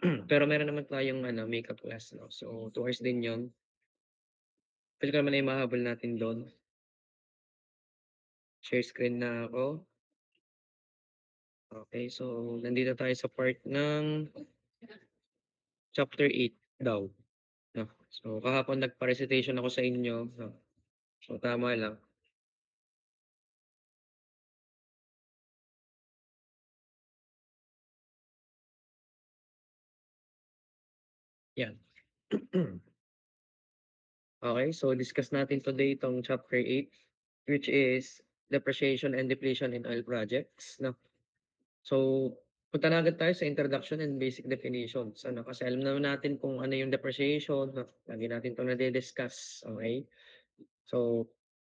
Pero meron naman tayong ano, makeup class 'no, so 2 hours din 'yun. Puwede ko naman na imahabol natin do'n. Share screen na ako. Okay, so nandito tayo sa part ng chapter 8 daw 'no. So kahapon nagpa-recitation ako sa inyo 'no, so tama lang, 'yan. Okay, so discuss natin today itong chapter 8, which is depreciation and depletion in oil projects 'no. So, punta na agad tayo sa introduction and basic definitions ano, kasi alam naman natin kung ano yung depreciation 'no, lagi natin 'tong nadi-discuss, okey? So,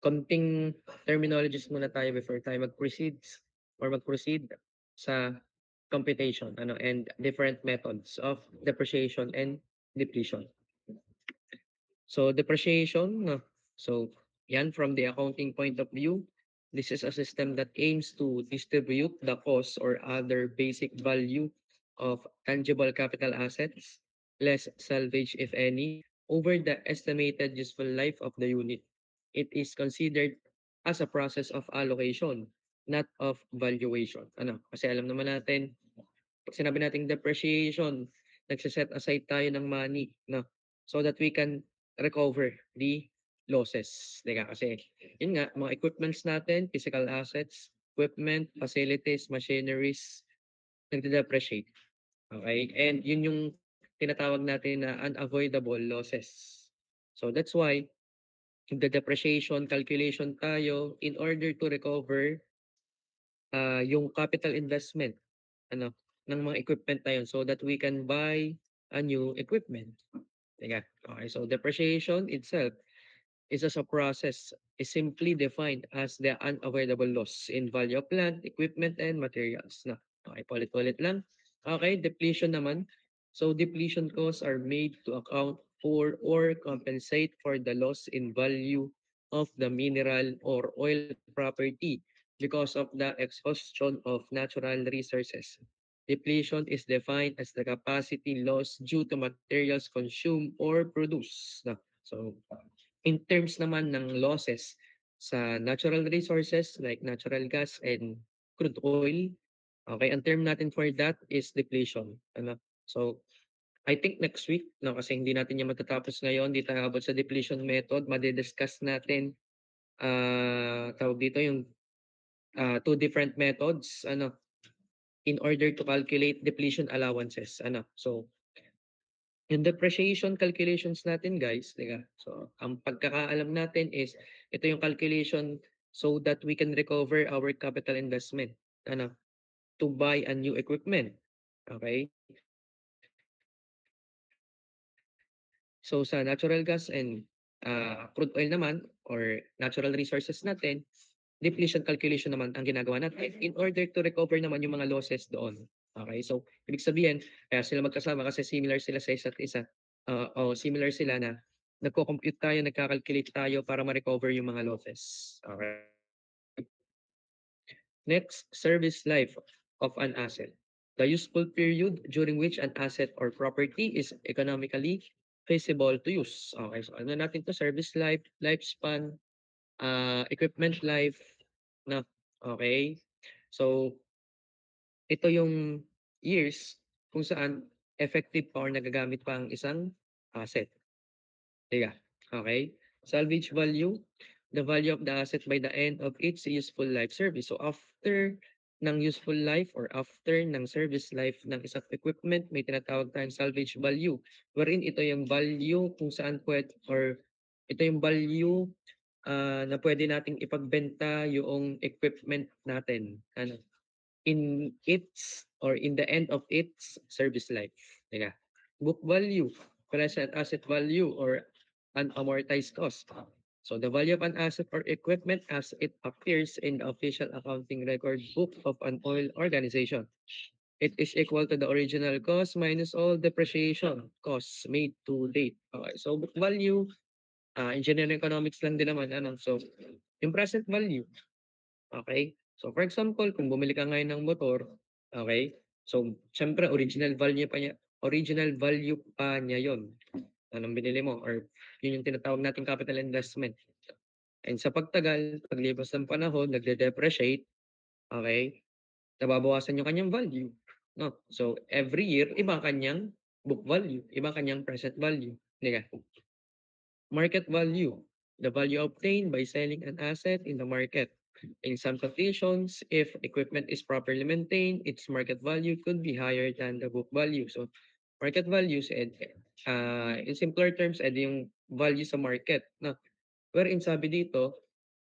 konting terminologies muna tayo before tayo mag-proceed sa computation ano, and different methods of depreciation and depletion. So depreciation, no? So yan from the accounting point of view, this is a system that aims to distribute the cost or other basic value of tangible capital assets, less salvage if any, over the estimated useful life of the unit. It is considered as a process of allocation, not of valuation. Ano? Kasi alam naman natin, pag sinabi nating depreciation, nagse-set aside tayo ng money, no? So that we can recover the losses, 'di ba? Kasi yun nga, mga equipments natin, physical assets, equipment, facilities, machineries, nagde-depreciate, okey? And yun yung tinatawag natin na unavoidable losses. So that's why nagde-depreciation calculation tayo in order to recover, yung capital investment ano, ng mga equipment na yun so that we can buy a new equipment. Teka, okay. So depreciation itself is as a process is simply defined as the unavoidable loss in value of plant, equipment, and materials. Na, okay, paulit-ulit lang. Okay, depletion naman. So depletion costs are made to account for or compensate for the loss in value of the mineral or oil property because of the exhaustion of natural resources. Depletion is defined as the capacity loss due to materials consumed or produced. Na, so in terms naman ng losses sa natural resources like natural gas and crude oil, okay, ang term natin for that is depletion, ano. So, I think next week 'no, kasi hindi natin 'yan matatapos ngayon, 'di tayo aabot sa depletion method, madi-discuss natin, tawag dito, yung, 2 different methods ano, in order to calculate depletion allowances, ano. So yung depreciation calculations natin guys, 'di ba? So, ang pagkakaalam natin is ito yung calculation so that we can recover our capital investment, ano, to buy a new equipment. Okay? So sa natural gas and crude oil naman or natural resources natin, depletion calculation naman ang ginagawa natin in order to recover naman yung mga losses doon. Okay? So, ibig sabihin, kaya sila magkasama kasi similar sila sa isa't isa. O similar sila na nagko-compute tayo, nagka-calculate tayo para ma-recover yung mga losses. Okay? Next, service life of an asset. The useful period during which an asset or property is economically feasible to use. Okay, so ano natin to, service life, lifespan, equipment life, na. Okay? So, ito yung years kung saan effective pa or nagagamit pa ang isang asset. Teka, okay? Salvage value, the value of the asset by the end of its useful life service. So after ng useful life or after ng service life ng isang equipment, may tinatawag tayong salvage value. Wherein ito yung value kung saan pwede or ito yung value na pwede nating ipagbenta yung equipment natin. Ano, in its or in the end of its service life. Teka. Book value, present asset value or unamortized cost. So the value of an asset or equipment as it appears in the official accounting record book of an oil organization. It is equal to the original cost minus all depreciation costs made to date. Okay, so book value, engineering economics lang din naman. Ano? So, yung present value, okay? So for example, kung bumili ka ngayon ng motor, okay? So siyempre original value pa niya original value pa niya yon nung binili mo or yun yung tinatawag nating capital investment. And sa pagtagal, paglipas ng panahon, nagde-depreciate, okey, nababawasan yung kanyang value, 'no? So, every year iba ang kanyang book value, iba ang kanyang present value, 'di ba? Market value, the value obtained by selling an asset in the market. In some conditions, if equipment is properly maintained, its market value could be higher than the book value. So, market values and in simpler terms, yung value sa market, no? Wherein sabi dito,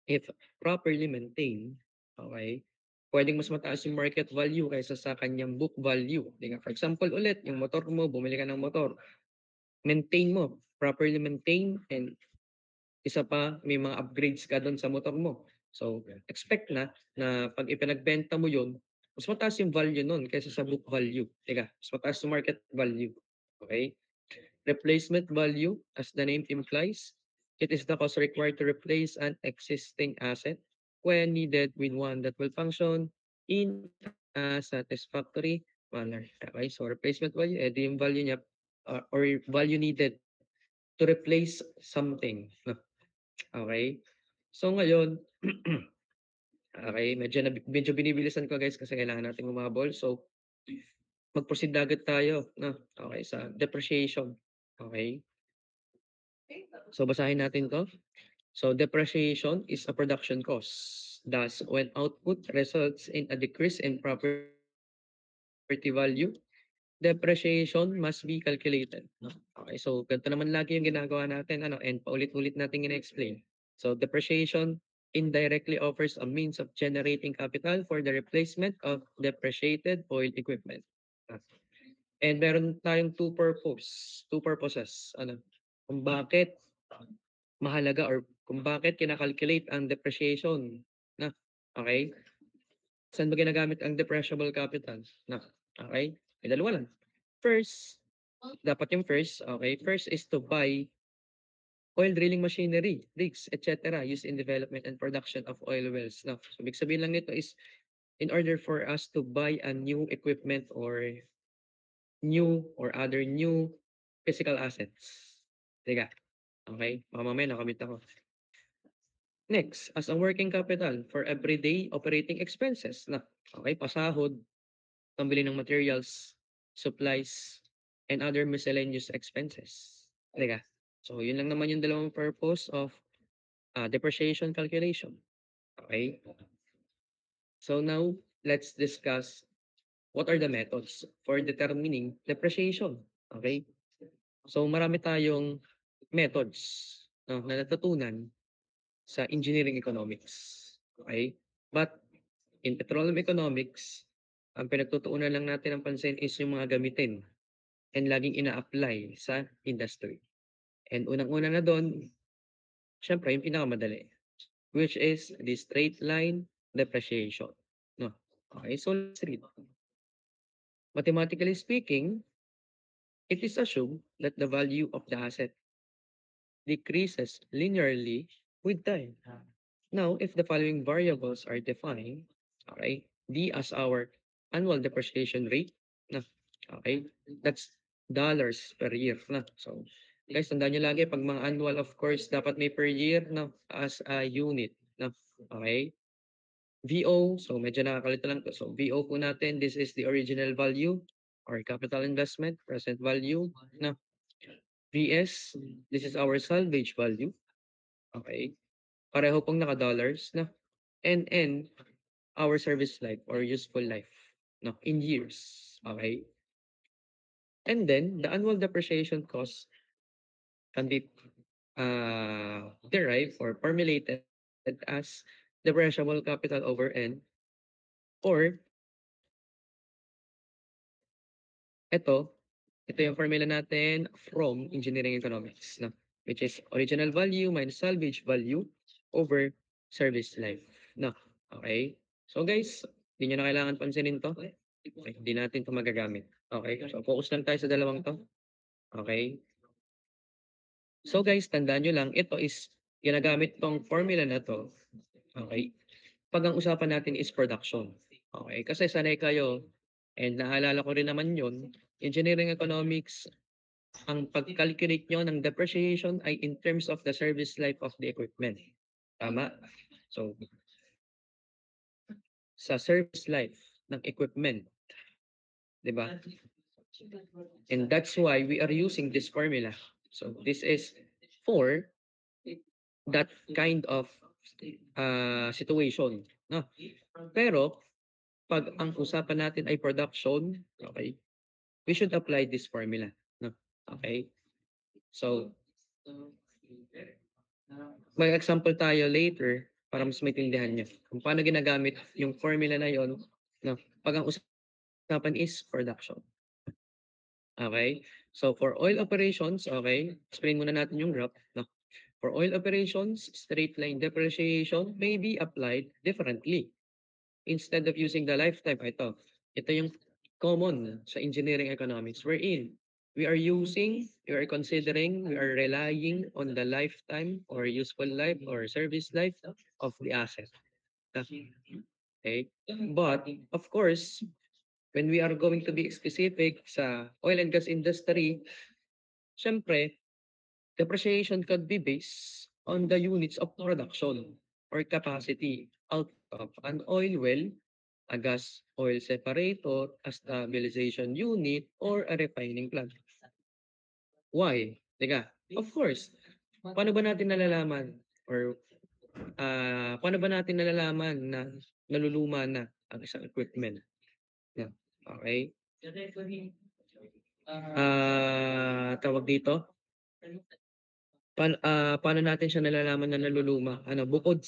if properly maintained, okay, pwedeng mas mataas yung market value kaysa sa kanyang book value. Di ba? For example, ulit, yung motor mo, bumili ka ng motor, maintain mo, properly maintain, and isa pa, may mga upgrades ka dun sa motor mo. So, expect na 'pag ipinagbenta mo yun, mas mataas yung value nun kaysa sa book value, 'di ba? Mas mataas yung market value, okey? Replacement value, as the name implies, it is the cost required to replace an existing asset when needed with one that will function in a satisfactory manner. Okay, so replacement value, di yung value niya or value needed to replace something. No? Okay? So ngayon, okay, medyo binibilisan ko guys kasi kailangan nating umabol. So mag-proceed agad tayo, no? Okay, sa depreciation. Okay? So basahin natin 'to. So depreciation is a production cost. Thus, when output results in a decrease in property value, depreciation must be calculated. No? Okay, so ganito naman lagi yung ginagawa natin, ano, and paulit-ulit natin ina-explain. So depreciation indirectly offers a means of generating capital for the replacement of depreciated oil equipment. Ah, and meron tayong two purposes, ano, kung bakit mahalaga or kung bakit kina-calculate ang depreciation, na, okay? Saan ba ginagamit ang depreciable capital, na, okay? May dalawa lang. First, dapat yung first, okay? First is to buy oil drilling machinery, rigs, etc. used in development and production of oil wells. Now, so ibig sabihin lang nito is in order for us to buy a new equipment or other new physical assets. Teka, okay? Baka mamaya nakamit ako. Next, as a working capital for everyday operating expenses. Na, okay, pasahod, pambili ng materials, supplies, and other miscellaneous expenses. Teka, so yun lang naman yung dalawang purpose of depreciation calculation. Okay? So now, let's discuss what are the methods for determining depreciation. Okay? So marami tayong methods, no, na natutunan sa engineering economics. Okay? But in petroleum economics, ang pinagtutuunan lang natin ng pansin is yung mga gamitin and laging ina-apply sa industry. And unang-una na doon, syempre yung pinakamadali, which is the straight line depreciation. No? Okay, so let's read. Mathematically speaking, it is assumed that the value of the asset decreases linearly with time. Now, if the following variables are defined, okay, D as our annual depreciation rate, na, okay, that's dollars per year na. So, guys, tandaan nyo lagi, pag mga annual, of course, dapat may per year na as a unit na. Okay? VO, so medyo nakakalito lang to. So, VO po natin, this is the original value or capital investment, present value na. VS, this is our salvage value. Okay? Pareho pong naka-dollars na. And our service life or useful life, no, in years. Okay? And then the annual depreciation cost can be derived or formulated as depreciable capital over N, or ito, ito yung formula natin from engineering economics, no, which is original value minus salvage value over service life. No, okay? So guys, hindi nyo na kailangan pansinin to. Okay, hindi natin to magagamit. Okay, so focus lang tayo sa dalawang to. Okay? So guys, tandaan nyo lang, ito is ginagamit tong formula na to. Okay? Pag ang usapan natin is production. Okay? Kasi sanay kayo, and naalala ko rin naman yun, Engineering economics, ang pag-calculate nyo ng depreciation ay in terms of the service life of the equipment. Tama? So, sa service life ng equipment, di ba? And that's why we are using this formula. So, this is for that kind of situation. No? Pero, pag ang usapan natin ay production, okay, we should apply this formula. No? Okay? So, may example tayo later para mas maintindihan nyo kung paano ginagamit yung formula na yon, no? Pag ang usapan is production. Okay? So, for oil operations, okay, explain muna natin yung graph. No? For oil operations, straight line depreciation may be applied differently. Instead of using the lifetime, ito yung common sa engineering economics. We are considering, we are relying on the lifetime or useful life or service life of the asset. Okay? But, of course, when we are going to be specific sa oil and gas industry, syempre, depreciation could be based on the units of production or capacity out of an oil well, a gas oil separator, a stabilization unit, or a refining plant. Why? Teka, of course, paano ba natin nalalaman or paano ba natin nalalaman na naluluma na ang isang equipment? Yeah. Okay? Tawag dito, paano natin siya nalalaman na naluluma? Bukod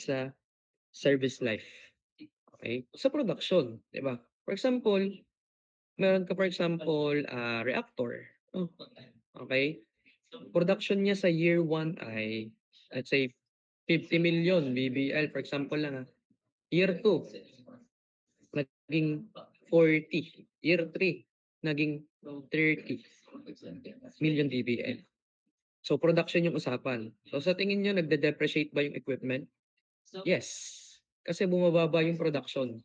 sa service life. Okay? Sa production, 'di ba? For example, meron ka for example, reactor. Oh, okay? Production niya sa year 1 ay let's say 50 million BBL for example lang. Year 2 naging 40. Year 3 naging 30 million BBL. So production yung usapan. So sa tingin niyo nagde-depreciate ba yung equipment? Yes. Kasi bumababa yung production.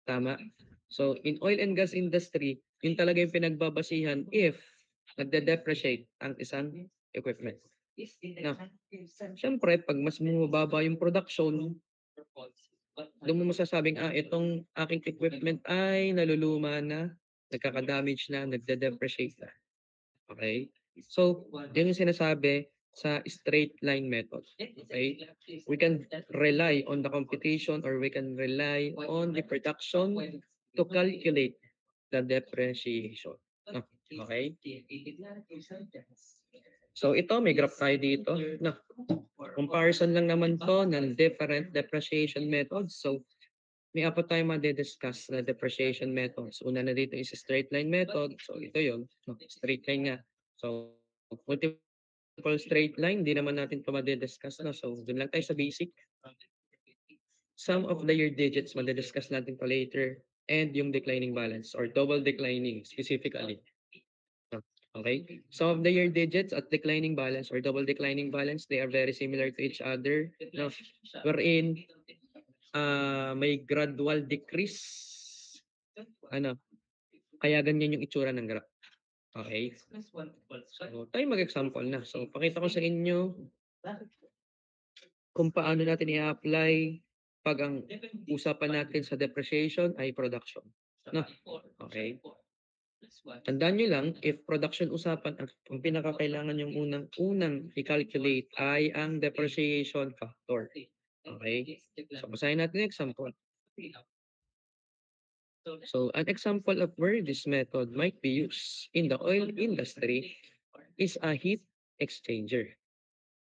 Tama? So in oil and gas industry, yun talaga yung pinagbabasihan if nagde-depreciate ang isang equipment. Na, syempre, pag mas bumababa yung production, doon mo masasabing, itong aking equipment ay naluluma na, nagkaka-damage na, nagde-depreciate na. Okay? So, yun yung sinasabi sa straight line method. Okay? We can rely on the computation or we can rely on the production to calculate the depreciation. No? Okay? So, ito, may graph tayo dito. No? Comparison lang naman to ng different depreciation methods. So, may apat tayong madi-discuss na depreciation methods. Una na dito is straight line method. So, ito yun. No? Straight line nga. So, multiple straight line, di naman natin ito madi-discuss na. So, dun lang tayo sa basic. Sum of the year digits, madi-discuss natin to later. And yung declining balance or double declining specifically. Okay? Some of the year digits at declining balance or double declining balance, they are very similar to each other. No? Wherein, may gradual decrease. Ano? Kaya ganyan yung itsura ng graph. Okay? So, tayo mag-example na. So, pakita ko sa inyo kung paano natin i-apply pag ang usapan natin sa depreciation ay production. No? Okay? Tandaan nyo lang, if production usapan, ang pinakakailangan yung unang i-calculate ay ang depreciation factor. Okay? So, basahin natin yung example. So, an example of where this method might be used in the oil industry is a heat exchanger.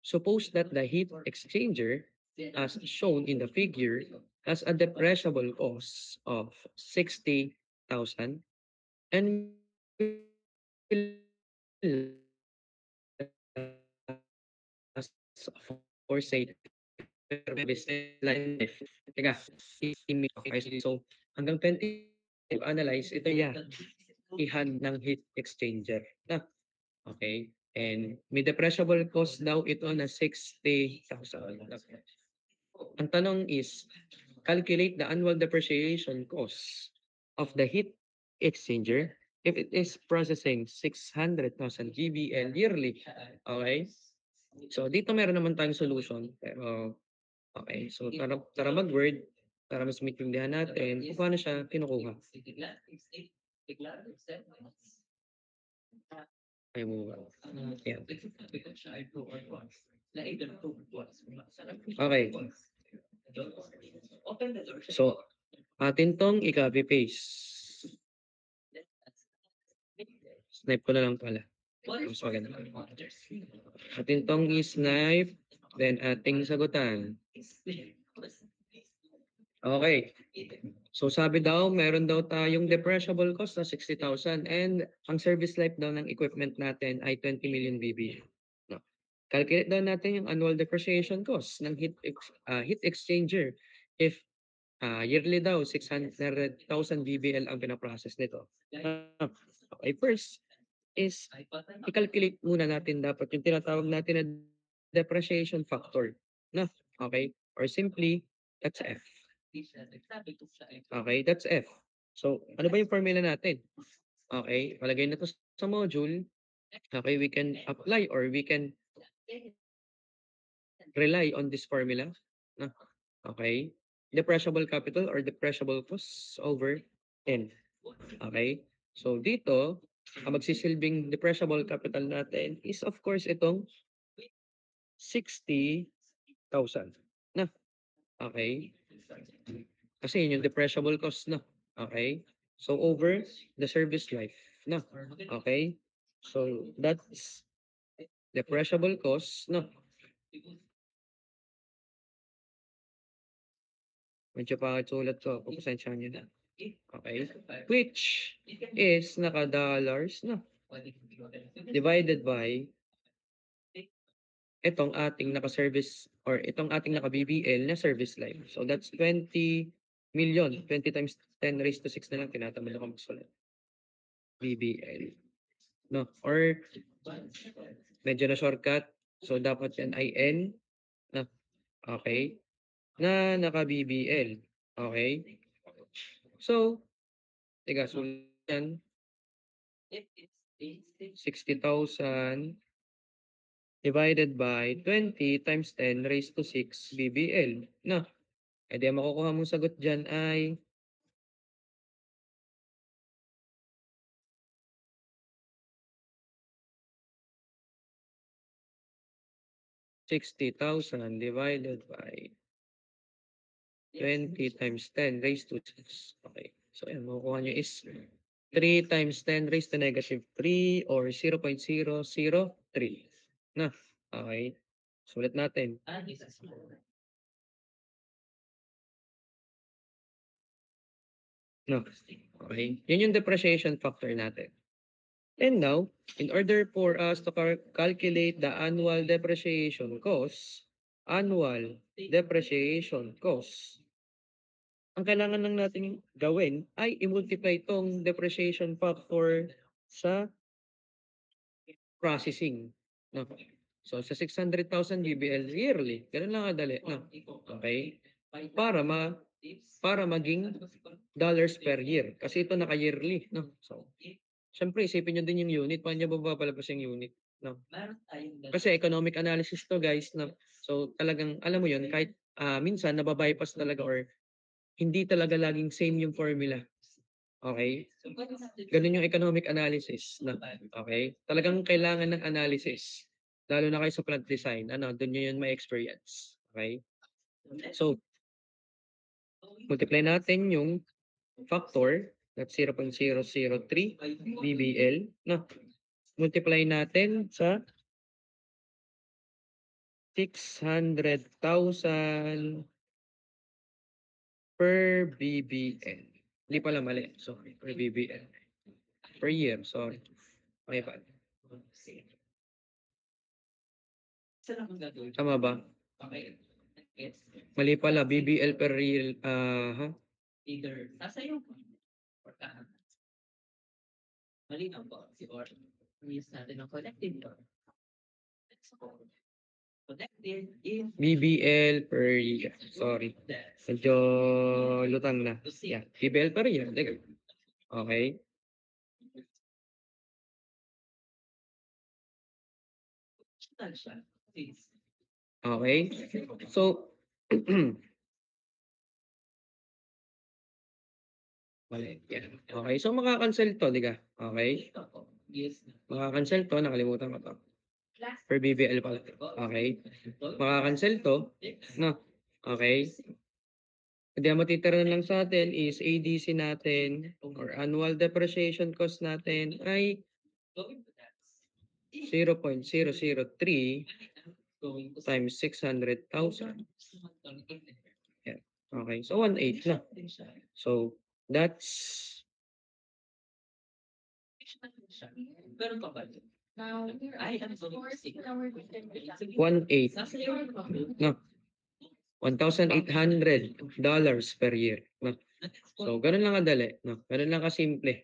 Suppose that the heat exchanger, as shown in the figure, has a depreciable cost of 60,000 and will last for say business life. Teka, okay, so hanggang 20 to analyze ito ihan ng heat exchanger. Na, okay? And may depreciable cost daw ito na 60,000. Ang tanong is, calculate the annual depreciation cost of the heat exchanger if it is processing 600,000 GBL yearly. Okay? So dito meron naman tayong solution pero okay. So tara mag-word para mas maintindihan natin kung paano siya kinukuha. Ay mo ba? Yan. Okay. So atin 'tong i-copy paste. Snipe ko na lang pala. Mas maganda. Atin 'tong i-snipe, then ating sagutan. Okay. So sabi daw meron daw tayong depreciable cost na 60,000 and ang service life daw ng equipment natin ay 20 million BB. No. Calculate daw natin yung annual depreciation cost ng heat exchanger if yearly daw 600,000 BBL ang pina-process nito. Okay, first is i-calculate muna natin dapat yung tinatawag natin na depreciation factor. No? Okay? Or simply, that's F. Okay, that's F. So, ano ba yung formula natin? Okay, palagay na to sa module. Okay, we can apply or we can rely on this formula. No? Okay, depreciable capital or depreciable costs over N. Okay, so dito, ang magsisilbing depreciable capital natin is of course itong 60,000. Na? Okay? Kasi yun yung depreciable cost na. Okay? So over the service life na. Okay? So that's depreciable cost na. Medyo pakisulat ko. Pasensyahan nyo na. Okay? Which is naka-dollars na. Divided by itong ating naka-service or itong ating naka-BBL na service life. So that's 20 million. 20 times 10 raised to 6 na lang tinatamad ako magsulat. BBL. No? Or medyo na shortcut. So dapat yan ay N. Na, okay? Na naka-BBL. Okay? So, tiga, so yan. 60,000 divided by 20 times 10 raised to 6 BBL. No? E di ang makukuha mong sagot dyan ay 60,000 divided by 20 times 10 raised to 6. Okay. So, yan, makukuha nyo is 3 times 10 raised to negative 3 or 0.003. Na, okay. Sulit natin. No, okay. Yun yung depreciation factor natin. And now, in order for us to calculate the annual depreciation cost, ang kailangan lang natin gawin ay i-multiply itong depreciation factor sa processing. No? So, sa 600,000 GBL yearly, ganun lang kadali. No? Okay? Para para maging dollars per year. Kasi ito naka-yearly. No? So, syempre, isipin nyo din yung unit. Paano nyo ba papalabas yung unit? No? Kasi economic analysis to guys. No? So, talagang, alam mo yun, kahit minsan nababypass talaga or hindi talaga laging same yung formula. Okay? Ganun yung economic analysis. No? Okay? Talagang kailangan ng analysis. Lalo na kayo sa plant design. Ano, doon nyo yun may experience. Okay? So, multiply natin yung factor, that's 0.003 BBL. No? Multiply natin sa 600,000 per BBL. Hindi pala mali. Sorry. Per BBL. Per year. Sorry. Okay pa. Tama ba? Mali pala. BBL per year. Ha? BBL per year. Sorry. Medyo lutang na. Yeah. BBL per year. Okay. Okay? So, mali, yan. Okay, so maka-cancel 'to, 'di ka? Okay? Maka-cancel 'to, nakalimutan ko 'to. Per BBL pala 'to. Okay? Maka-cancel 'to, 'no? Okay? Hindi, ang matitira na lang sa'tin is ADC natin or annual depreciation cost natin ay 0.003 times 600,000. Yan. Okay, so 1/8 na. So, that's 1/8, no, $1,800 per year, no? So, gano'n lang kadali, no? Gano'n lang kasimple.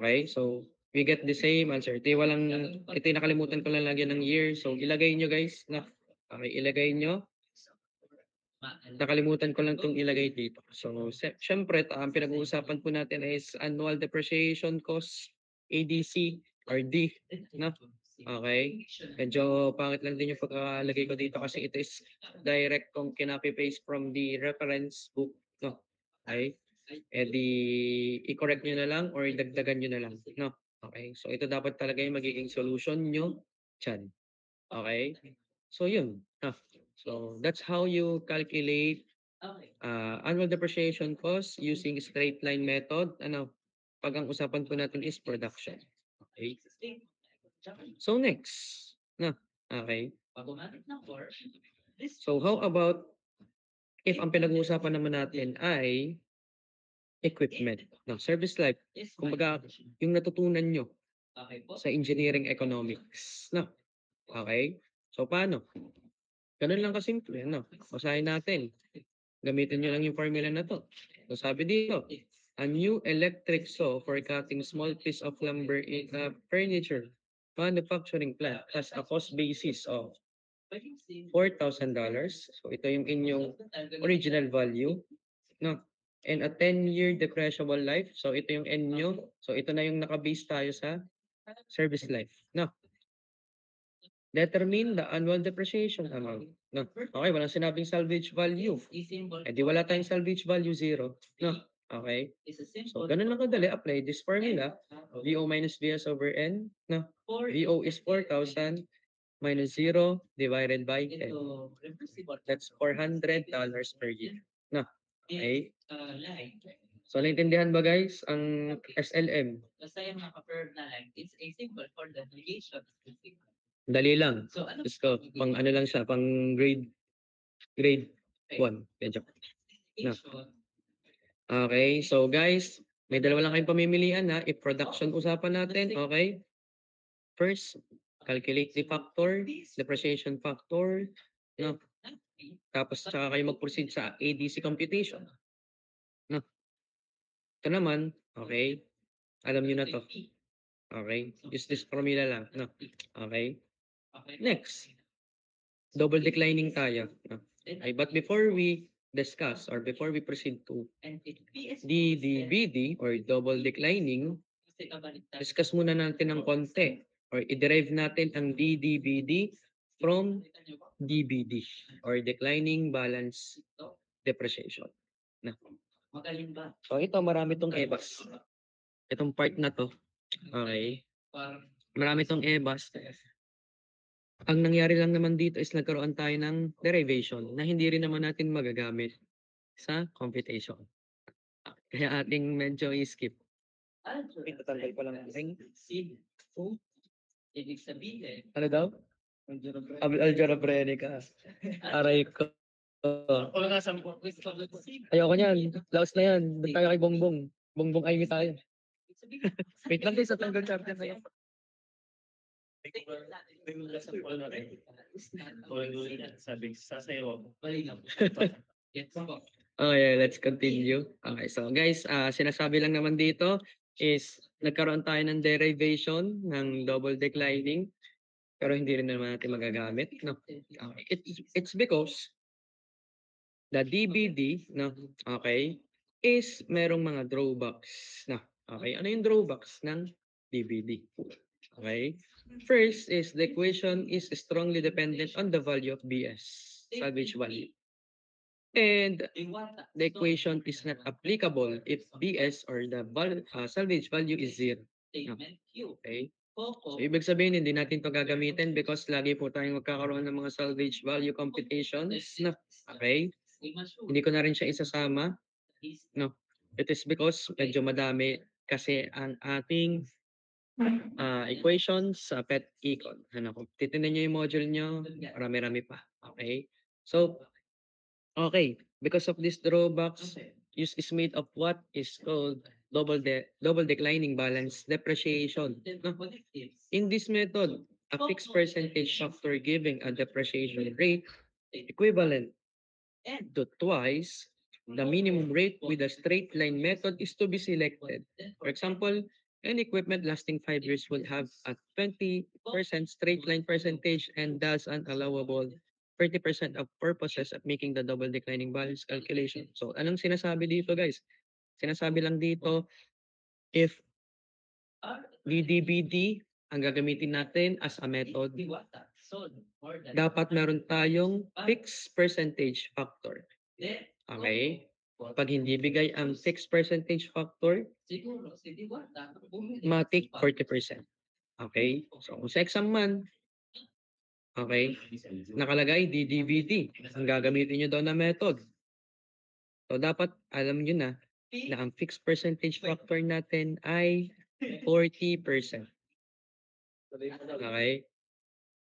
Okay, so we get the same answer. Ito yung nakalimutan ko lang lagyan ng year. So, ilagay nyo guys, no? Okay, ilagay nyo. Nakalimutan ko lang 'tong ilagay dito. So, siyempre ang pinag-uusapan po natin is annual depreciation cost, ADC or D, no? Okay. Medyo pangit lang din yung pagkakalagay ko dito kasi ito is direct kong kinopy-paste from the reference book, no? Okay. Eh di i-correct nyo na lang or dagdagan nyo na lang, no? Okay. So, ito dapat talaga yung magiging solution nyo diyan. Okay. So, yun. So, that's how you calculate annual depreciation cost using straight line method. Ano, pag ang usapan po natin is production. Okay. So, next. No. Okay. So, how about if ang pinag-uusapan naman natin ay equipment, no, service life. Kumbaga, yung natutunan nyo sa engineering economics. No. Okay. So, paano? Ganun lang kasimple, ano? Basahin natin. Gamitin nyo lang yung formula na 'to. So sabi dito, a new electric saw for cutting small piece of lumber in a furniture manufacturing plant has a cost basis of $4,000. So ito yung inyong original value, no? And a 10-year depreciable life. So ito yung N nyo. So ito na yung naka-base tayo sa service life, no? Determine the annual depreciation amount. No. Okay, walang sinabing salvage value. Eh di wala tayong salvage value, 0. No. Okay. So, ganun lang kadali. Apply this formula. VO minus VS over N. No. VO is 4,000 minus 0 divided by 10. That's $400 per year. No. Okay. So, naintindihan ba guys ang SLM? Dali lang. Diyos ko, pang ano lang siya, pang grade 1. Medyo. No. Okay, so guys, may dalawa lang kayong pamimilian na. If production usapan natin, okay? First, calculate the factor, depreciation factor, no? Tapos tsaka kayo mag-proceed sa ADC computation. No? Ito naman, okay? Alam niyo na to. Okay? Use this formula lang, no? Okay? Next, double declining tayo. No? Okay, but before we discuss or before we proceed to DDBD or double declining, discuss muna natin ng konti or i-derive natin ang DDBD from DBD or declining balance depreciation. Na. So ito, marami tong EBAS. Itong part na to, okay? Marami tong EBAS. Ang nangyari lang naman dito is nagkaroon tayo ng derivation na hindi rin naman natin magagamit sa computation. Kaya ating medyo i-skip. Tatanggal ko lang ang ano daw? Algebra Brenica. Aray ko. Ayoko niyan. Laos na yan. Doon tayo kay Bongbong. Bongbong Amy tayo. Wait lang guys, sa tanggal charger na yan. Okay, let's continue. Okay, so guys, sinasabi lang naman dito is nagkaroon tayo ng derivation ng double declining pero hindi rin naman natin magagamit. No? Okay. It's because the DBD, no, okay, is merong mga drawbacks. No? Okay, ano yung drawbacks ng DBD? Okay? First is the equation is strongly dependent on the value of BS, salvage value. And the equation is not applicable if BS or the salvage value is zero. No. Okay? So, ibig sabihin, hindi natin to gagamitin because lagi po tayong magkakaroon ng mga salvage value computations. No. Okay? Hindi ko na rin siya isasama. No. It is because medyo madami kasi ang ating equations sa PET Econ. Ano, kung titignan niyo yung module niyo, marami-rami pa. Okay? So, okay, because of this drawbacks, use is made of what is called double declining balance depreciation. No? In this method, a fixed percentage factor giving a depreciation rate equivalent to twice the minimum rate with a straight line method is to be selected. For example, an equipment lasting 5 years would have a 20% straight line percentage and thus an allowable 30% of purposes of making the double declining balance calculation. So, anong sinasabi dito, guys? Sinasabi lang dito, if DDBD ang gagamitin natin as a method, dapat meron tayong fixed percentage factor. Okay? Pag hindi bigay ang fixed percentage factor, matik 40%. Okay? So, kung sa exam man, okay, nakalagay DDBD, ang gagamitin nyo daw na method. So, dapat alam nyo na ang fixed percentage factor natin ay 40%. Okay?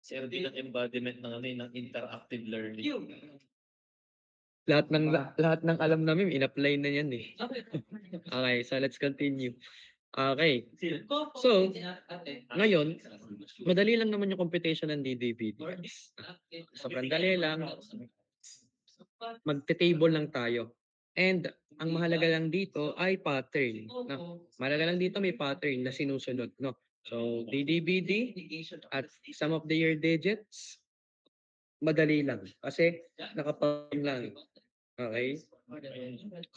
Sir, din ang embodiment ng ng interactive learning. Lahat ng alam namin in-apply na yan eh. Okay, so let's continue. Okay. So, ngayon, madali lang naman yung computation ng DDBD. Sobrang dali lang. Magte-table lang tayo. And ang mahalaga lang dito ay pattern. No? Mahalaga lang dito may pattern na sinusunod. No? So, DDBD at sum of the year digits, madali lang. Kasi nakapattern lang. Okay?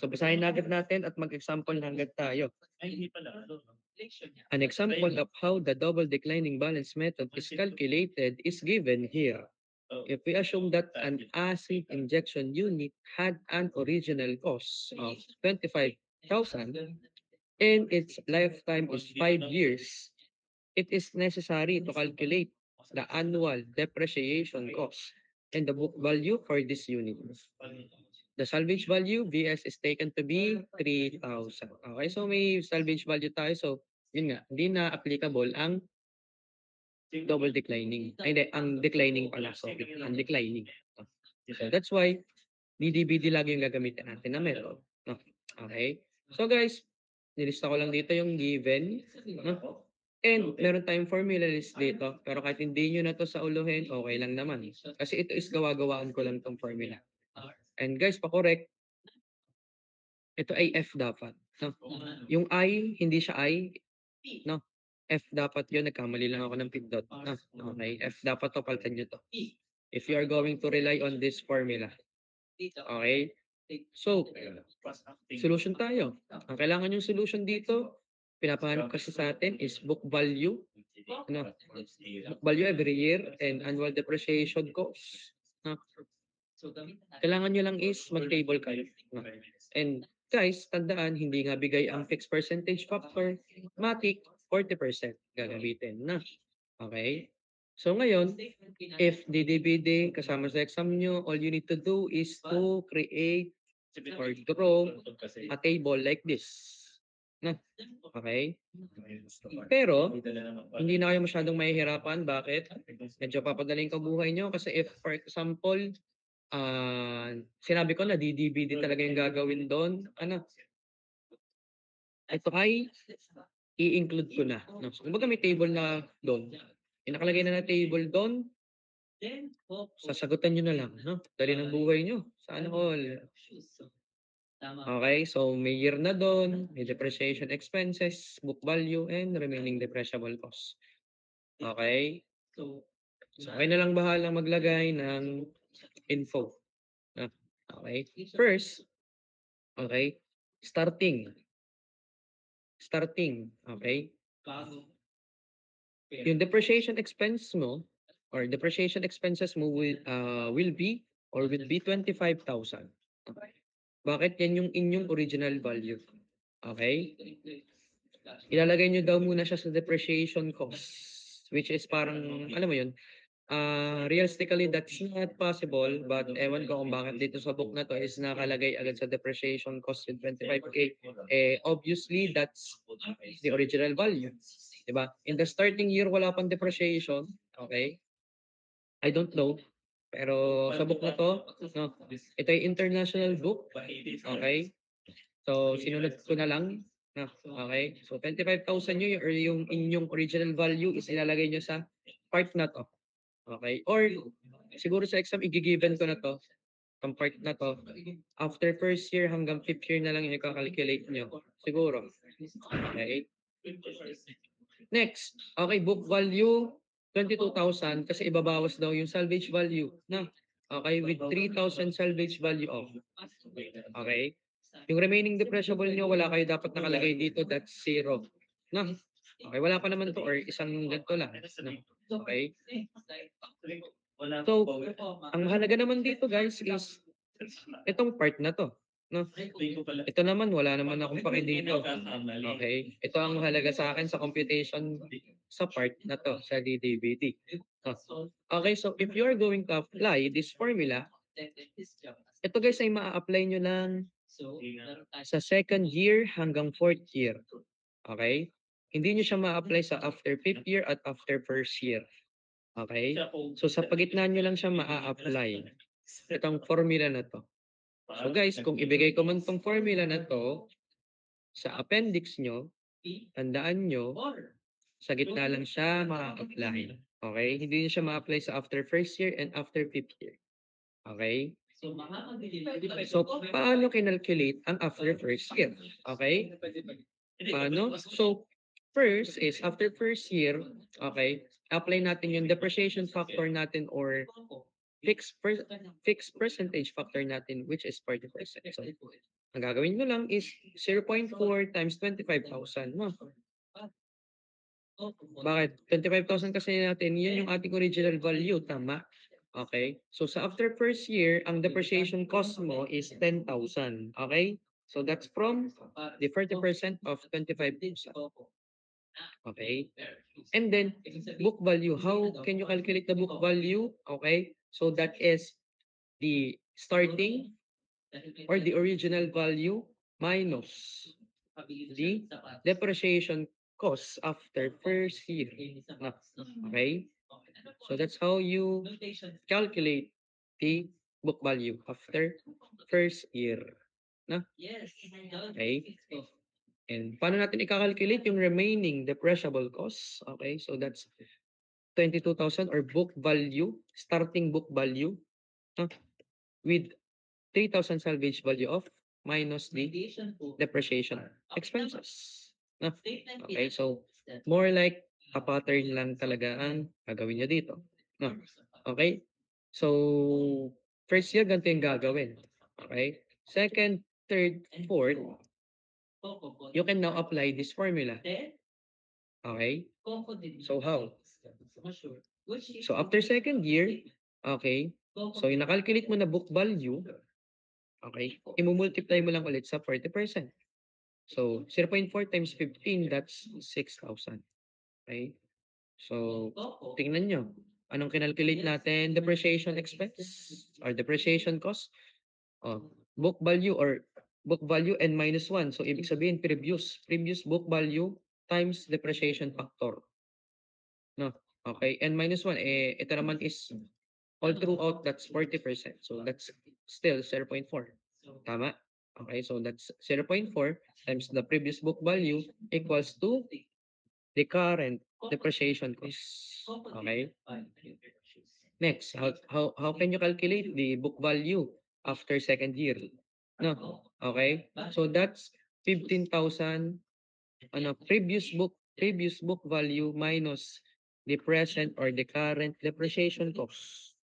So, basahin agad natin at mag-example na agad tayo. An example of how the double declining balance method is calculated is given here. If we assume that an acid injection unit had an original cost of 25,000 and its lifetime is 5 years, it is necessary to calculate the annual depreciation cost and the book value for this unit. The salvage value, VS, is taken to be 3,000. Okay, so may salvage value tayo. So, yun nga, hindi na applicable ang double declining. Ay, hindi, ang declining pala. Sorry, ang declining. So, that's why, DDBD lagi yung gagamitin natin na method. No? Okay? So, guys, nilista ko lang dito yung given. No? And meron tayong formula list dito. Pero kahit hindi nyo na to sa uluhin, okay lang naman. Kasi ito is gawa-gawaan ko lang tong formula. And guys, pa-correct, ito ay F dapat. No? Yung I, hindi siya I. No? F dapat yun. Nagkamali lang ako ng pindot. No? Okay. F dapat to. Palitan nyo to. If you are going to rely on this formula. Okay? So, solution tayo. Ang kailangan yung solution dito, pinapahanap kasi sa atin is book value. Ano? Book value every year and annual depreciation cost. No? Kailangan nyo lang is mag-table kayo. No? And guys, tandaan, hindi nga bigay ang fixed percentage factor. Matic, 40% gagamitin na. Okay? So ngayon, if DDBD kasama sa exam nyo, all you need to do is to create or draw a table like this. No? Okay? Pero, hindi na kayo masyadong mahihirapan. Bakit? Medyo papadaling ko buhay nyo kasi if, for example, sinabi ko na DDBD talaga yung gagawin doon, ano, ito ay i-include ko na. No? So, kumbaga may table na doon. Yung nakalagay na table doon, sasagutan nyo na lang. No? Dali ng buhay nyo. Sana all. Okay, so may year na doon, may depreciation expenses, book value, and remaining depreciable costs. Okay? So kayo na lang bahalang maglagay ng info. Okay? First, okay, starting. Okay? yung depreciation expense mo or depreciation expenses mo will be or will be 25,000. Bakit? Yan yung inyong original value. Okay? Ilalagay nyo daw muna siya sa depreciation cost, which is parang, alam mo yun, realistically that's not possible, but ewan ko kung bakit dito sa book na to is nakalagay agad sa depreciation cost with 25K. Obviously, that's the original value. Diba? In the starting year, wala pang depreciation. Okay? I don't know. Pero sa book na to, no, ito ay international book. Okay? So, sinunod ko na lang. No, okay? So, 25,000 nyo or yung inyong original value is ilalagay nyo sa part na to. Okay? Or siguro sa exam, i-given ko na to. Ang part na to. After first year hanggang fifth year na lang yung i-calculate nyo. Siguro. Okay? Next. Okay, book value 22,000 kasi ibabawas daw yung salvage value. Na? Okay, with 3,000 salvage value off. Okay? Yung remaining depreciable nyo, wala kayo dapat nakalagay dito, that's zero. No? Okay, wala pa naman to or isang ganito lang. No? Okay? So, ang halaga naman dito guys is itong part na to. No? Ito naman, wala naman akong paki dito. Okay? Ito ang halaga sa akin sa computation sa part na to, sa DDBT. Oh. Okay, so if you are going to apply this formula, ito guys ay maa-apply nyo lang sa second year hanggang fourth year. Okay? Hindi nyo siya ma-apply sa after fifth year at after first year. Okay? So sa pagitna nyo lang siya maa-apply. Itong formula na to. So guys, kung ibigay ko man tong formula na to sa appendix nyo, tandaan nyo, sa gitna lang siya ma-apply. Okay? Hindi nyo siya ma-apply sa after first year and after fifth year. Okay? So, paano kinalculate ang after first year? Okay? Paano? So, first is after first year, okay, apply natin yung depreciation factor natin or fixed percentage factor natin which is 40%. So, ang gagawin nyo lang is 0.4 times 25,000. No? Bakit? 25,000 kasi natin, yun yung ating original value, tama? Okay? So sa after first year, ang depreciation cost mo is 10,000. Okay? So that's from the 40% of 25,000. Okay? And then, book value. How can you calculate the book value? Okay? So that is the starting or the original value minus the depreciation cost after first year. Na- Okay? So that's how you calculate the book value after first year. Na? Okay? And paano natin i-calculate yung remaining depreciable costs? Okay? So that's 22,000 or book value, starting book value, no? With 3,000 salvage value of minus the depreciation expenses. No? Okay, so more like a pattern lang talaga ang gagawin nyo dito. No? Okay? So, first year, ganito yung gagawin. Okay? Second, third, fourth, you can now apply this formula. Okay? So, how? So, after second year, okay, so yung nakalculate mo na book value, okay, imumultiply mo lang ulit sa 40%. So, 0.4 times 15, that's 6,000. Okay? So, tingnan nyo. Anong kinalculate natin? Depreciation expense or depreciation cost? Oh, book value or book value and minus 1. So, ibig sabihin, previous book value times depreciation factor. No? Okay? And minus 1, ito naman is all throughout, that's 40%. So, that's still 0.4. Tama? Okay, so that's 0.4 times the previous book value equals to the current depreciation cost. Okay? Next, how can you calculate the book value after second year? No. Okay? So that's 15,000 previous book value minus the present or the current depreciation cost.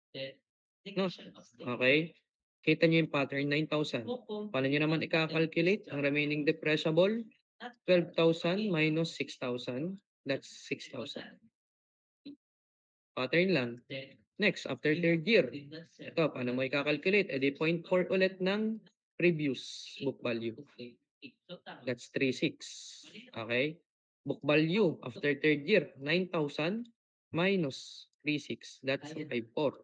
No. Okay? Kita niyo yung pattern 9,000. Paano niyo naman i-calculate ang remaining depreciable? 12,000 minus 6,000. That's 6,000. pattern lang. Next, after third year, ito, paano mo i-calculate? Eh di 0.4 ulit ng previous book value. That's 3,600. Okay? Book value after third year, 9,000 minus 3,600. That's 5,400.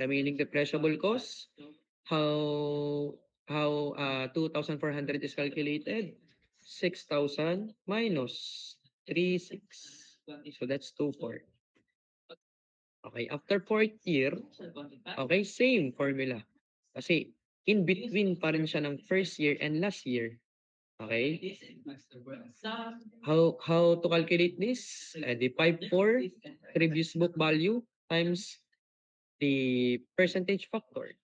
Remaining depreciable cost, how 2,400 is calculated? 6,000 minus 3,600. So that's 2,400. Okay, after fourth year, okay, same formula. Kasi in between pa rin siya ng first year and last year. Okay? How to calculate this? The 5,400 previous book value times the percentage factor.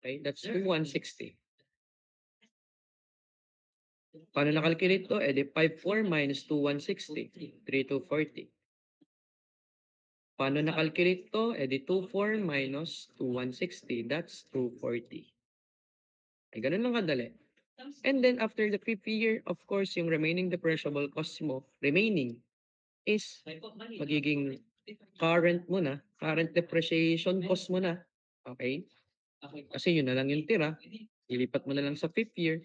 Okay, that's 2,160. Paano na-calculate to? Eh, di 5,400 minus 2,160, 3,240. Paano na-calculate to? Eh, di 2,400 minus 2,160, that's 240. Ay, ganun lang kadali. And then, after the fifth year, of course, yung remaining depreciable cost mo, remaining, is magiging current mo na, current depreciation cost mo na. Okay? Kasi yun na lang yung tira. Ilipat mo na lang sa fifth year.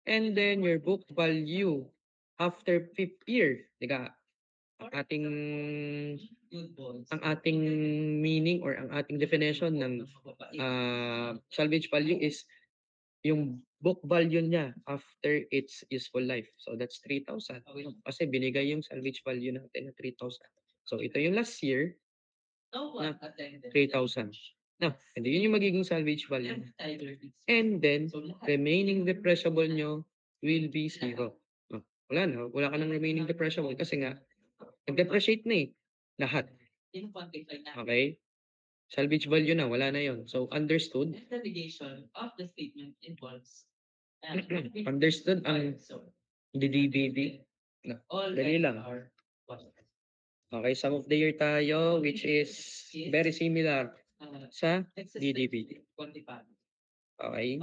And then your book value after fifth year. Diga, ang ating meaning or ang ating definition ng salvage value is yung book value niya after its useful life. So that's 3,000. Kasi binigay yung salvage value natin na 3,000. So ito yung last year na 3,000. Now, and yun yung magiging salvage value. And then, remaining depreciable nyo will be 0. Oh, wala na. Wala ka ng remaining depreciable kasi nga, nag-depreciate na eh. Lahat. Okay? Salvage value na. Wala na yon. So, understood? Understood ang DDBD? No. Dali lang. Okay, sum of the year tayo, which is very similar sa DDBD. Okay?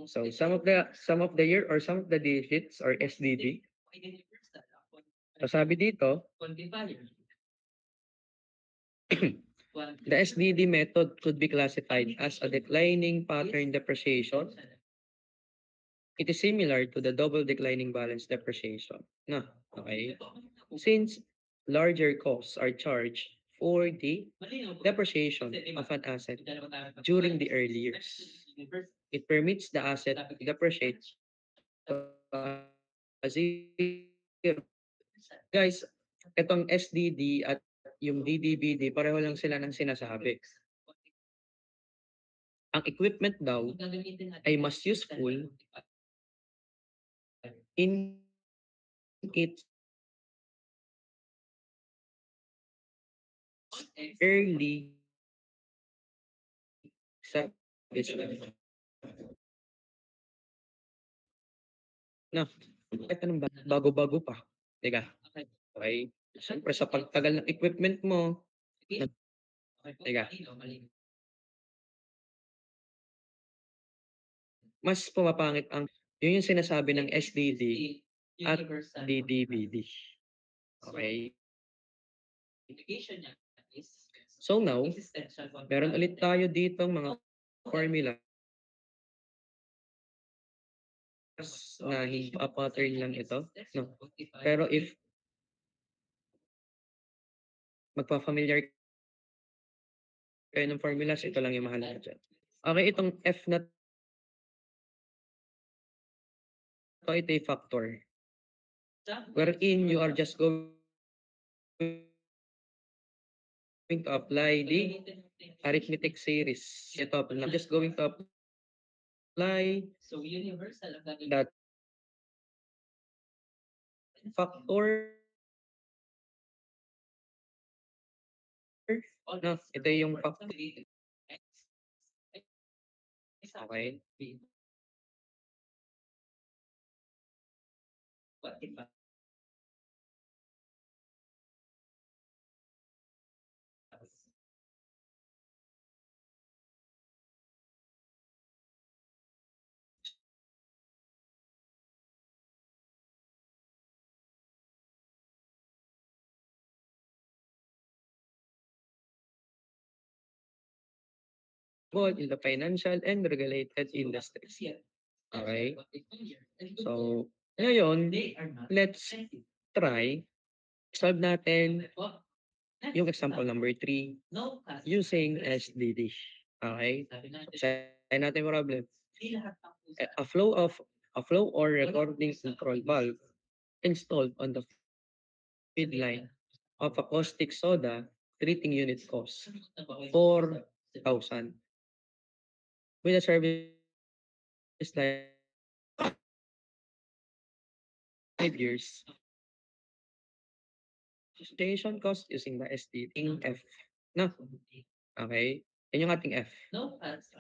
So, sum of the year or sum of the digits or SDD. So, sabi dito, the SDD method could be classified as a declining pattern depreciation. It is similar to the double declining balance depreciation. No, okay? Since larger costs are charged for the depreciation of an asset during the early years. It permits the asset to depreciate a zero. Guys, itong SDD at yung DDBD, pareho lang sila ng sinasabi. Ang equipment daw ay mas useful in its early service life. Na, kahit anong bago-bago pa. Teka, okay? Siyempre sa pagtagal ng equipment mo, teka, mas pumapangit ang, yun yung sinasabi ng SDD at DDBD. Okay? So now, meron ulit tayo dito mga formula na hindi pattern lang ito. No. Pero if magpa-familiar kayo ng formulas, ito lang yung mahalaga dyan. Okay, itong F na to, ito yung factor. Wherein you are just going to apply the arithmetic series. Ito, I'm just going to apply that factor. No, ito yung factor. Okay. in the financial and regulated industries. Okay? So, ngayon, let's try solve natin yung example number 3 using SDD. Okay? Basahin natin yung problem. A flow or recording control valve installed on the feed line of a caustic soda treating unit cost 4,000 with a service life 5 years. Station cost using the SDD F. No? Okay? Yan yung ating F.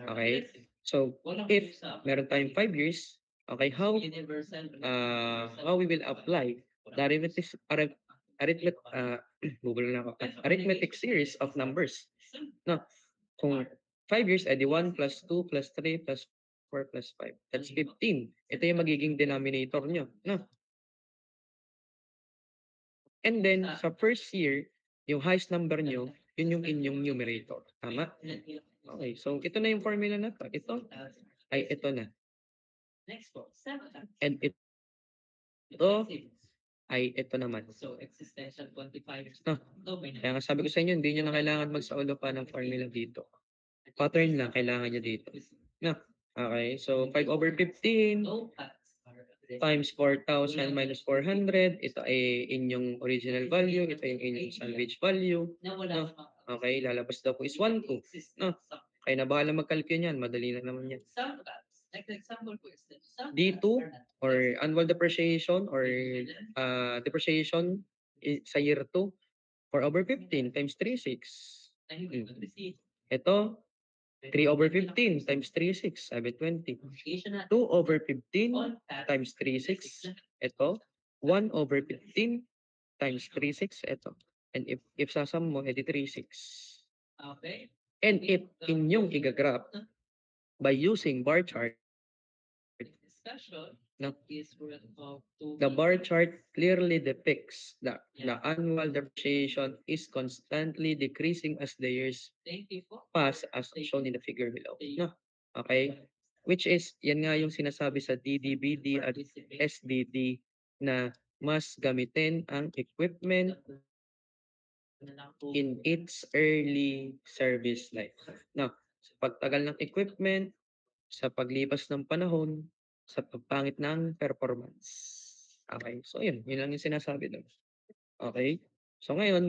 Okay? So, if meron tayong 5 years, okay, how we will apply the bubul na ako, arithmetic series of numbers. No? Kung 5 years, edi 1 plus 2 plus 3 plus 4 plus 5. That's 15. Ito yung magiging denominator nyo. No? And then, sa first year, yung highest number nyo, yun yung inyong numerator. Tama? Okay, so ito na yung formula na to. Ito ay ito na. And ito ay ito naman. No? Kaya nga sabi ko sa inyo, hindi nyo na kailangan magsaulo pa ng formula dito. Pattern lang kailangan nyo dito. No? Okay, so 5 over 15 times 4,000 minus 400. Ito ay inyong original value. Ito yung inyong salvage value. No? Okay, lalabas daw po is 1, 2. No? Kaya na bahala mag-calculate yan. Madali na naman yan. D2 or annual depreciation or depreciation sa year 2 4 over 15 times 36. Ito 3 over 15 times 36, 720. 2 over 15 times 36. Ito 1 over 15 times 36. Ito. And if sasam mo, edi 36. And if inyong igagraph by using bar chart, no, the bar chart clearly depicts that the annual depreciation is constantly decreasing as the years pass as shown in the figure below. No? Okay? Which is, yan nga yung sinasabi sa DDBD at SDD na mas gamitin ang equipment in its early service life. Now, sa pagtagal ng equipment, sa paglipas ng panahon, sa pagpangit ng performance. Okay, so yun lang yung sinasabi doon. Okay, so ngayon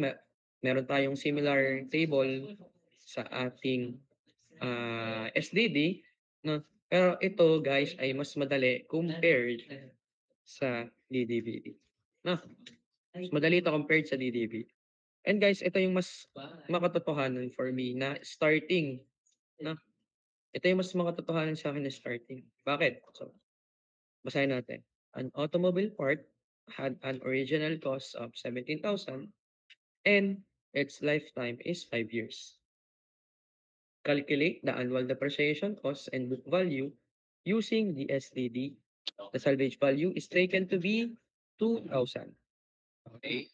meron tayong similar table sa ating SDD, no? Pero ito guys ay mas madali compared sa DDBD. No? Mas madali ito compared sa DDBD. And guys, ito yung mas makatotohanan for me na starting. No? Ito yung mas makatotohanan sa akin na starting. Bakit? So, basahin natin. An automobile part had an original cost of 17,000 and its lifetime is 5 years. Calculate the annual depreciation cost and book value using the SDD. The salvage value is taken to be 2,000. Okay.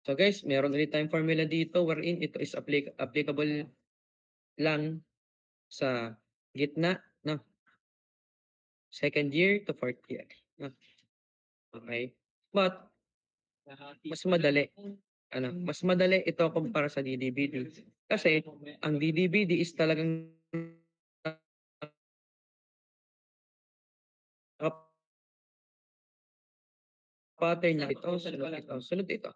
So guys, meron ulit tayong formula dito wherein ito is applicable lang sa gitna, no? Second year to fourth year. No? Okay. But mas madali mas madali ito kumpara sa DDBD. Kasi ang DDBD is talagang pattern na ito, sunod ito.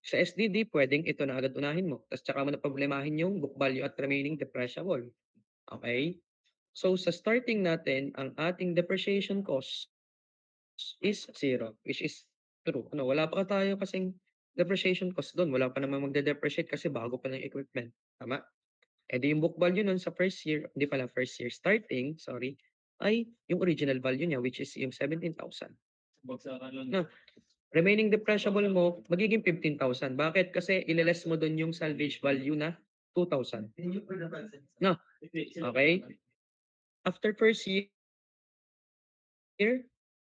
Sa SDD, pwedeng ito na agad unahin mo. Tapos tsaka mo na problemahin yung book value at remaining depreciable. Okay? So sa starting natin, ang ating depreciation cost is 0, which is true. Wala pa tayo kasing depreciation cost doon. Wala pa naman magde-depreciate kasi bago pa ng equipment. Tama? E di yung book value nun sa first year, hindi pala first year starting, sorry, ay yung original value niya which is yung 17,000. No. Remaining depreciable mo, magiging 15,000. Bakit? Kasi ileless mo doon yung salvage value na 2,000. No. Okay? After first year,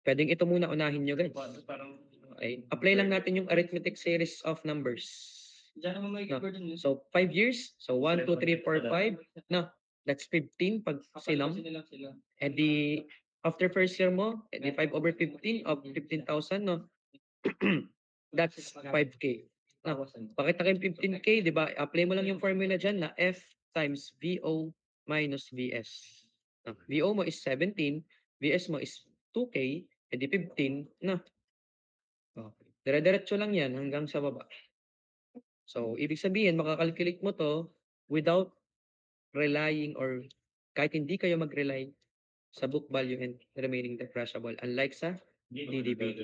pwedeng ito muna unahin nyo guys. Okay? Apply lang natin yung arithmetic series of numbers. No. So 5 years. So 1, 2, 3, 4, 5. No. That's 15 pag sinom. Eh di, after first year mo, eh di 5/15 of 15,000, no? That's 5K. Now, pakita ko yung 15K, di ba? Apply mo lang yung formula dyan na F times VO minus VS. VO mo is 17, VS mo is 2K, edi 15 na. Oh, dire-diretso lang yan hanggang sa baba. So, ibig sabihin, makakalculate mo to without relying or kahit hindi kayo mag-rely sa book value and remaining depreciable unlike sa DDB.